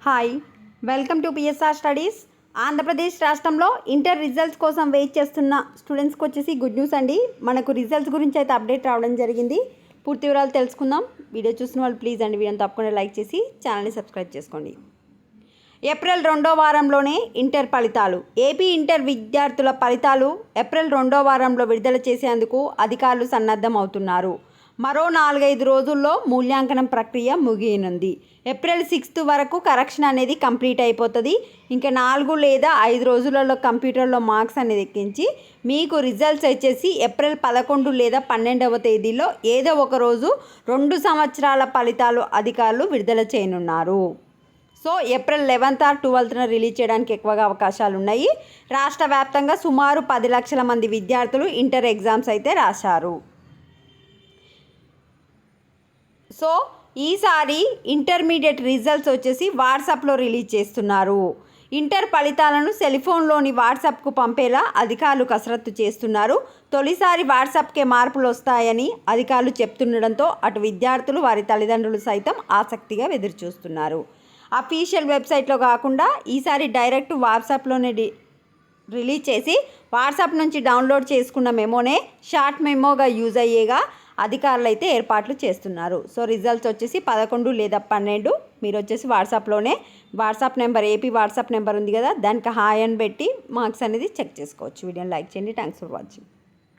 Hi, welcome to PSR studies. Andhra Pradesh రాష్ట్రంలో inter results కోసం wait చేస్తున్న స్టూడెంట్స్కి వచ్చేసి గుడ్ న్యూస్ అండి. మనకు రిజల్ట్స్ గురించి అయితే అప్డేట్ రావడం జరిగింది. పూర్తి వివరాలు తెలుసుకుందాం. వీడియో చూసిన వాళ్ళు ప్లీజ్ అండి వీడియోని తప్పకుండా లైక్ చేసి ఛానల్ని సబ్స్క్రైబ్ చేసుకోండి. ఏప్రిల్ 2వ వారంలోనే ఇంటర్ ఫలితాలు. ఏపీ ఇంటర్ విద్యార్థుల ఫలితాలు ఏప్రిల్ 2వ వారంలో విడుదల చేసేందుకు అధికారులు సన్నద్ధం అవుతున్నారు. మరో 4-5 రోజుల్లో మూల్యాంకనం ప్రక్రియ ముగియనుంది. ఏప్రిల్ 6 వరకు కరెక్షన్ అనేది కంప్లీట్ అయిపోతుంది. ఇంకా 4 లేదా 5 రోజులలో కంప్యూటర్లో మార్క్స్ అనేది ఎక్కించి మీకు రిజల్ట్స్ వచ్చేసి ఏప్రిల్ 11 లేదా 12వ తేదీలో ఏదో ఒక రోజు 2 సంవత్సరాల ఫలితాలు అధికారులు విడుదల చేయనున్నారు. So April 11th or 12th release చేయడానికి ఎక్కువగా అవకాశాలు ఉన్నాయి. రాష్ట్ర వ్యాప్తంగా సుమారు 10 లక్షల మంది విద్యార్థులు ఇంటర్ ఎగ్జామ్స్ అయితే రాశారు. సో ఈసారి ఇంటర్మీడియట్ రిజల్ట్స్ వచ్చేసి వాట్సాప్లో రిలీజ్ చేస్తున్నారు. ఇంటర్ ఫలితాలను సెల్ఫోన్లోని వాట్సాప్కు పంపేలా అధికారులు కసరత్తు చేస్తున్నారు. తొలిసారి వాట్సాప్కే మార్పులు వస్తాయని అధికారులు చెప్తుండడంతో అటు విద్యార్థులు వారి తల్లిదండ్రులు సైతం ఆసక్తిగా ఎదురుచూస్తున్నారు. అఫీషియల్ వెబ్సైట్లో కాకుండా ఈసారి డైరెక్ట్ వాట్సాప్లోనే రిలీజ్ చేసి వాట్సాప్ నుంచి డౌన్లోడ్ చేసుకున్న మెమోనే షార్ట్ మెమోగా యూజ్ అయ్యేగా అధికారులు అయితే ఏర్పాట్లు చేస్తున్నారు. సో రిజల్ట్స్ వచ్చేసి 11 లేదా 12 మీరు వచ్చేసి వాట్సాప్లోనే WhatsApp number AP WhatsApp number ఉంది కదా, దానికి హాయ్ అని పెట్టి మార్క్స్ అనేది చెక్ చేసుకోవచ్చు. వీడియోని లైక్ చేయండి. Thanks for watching.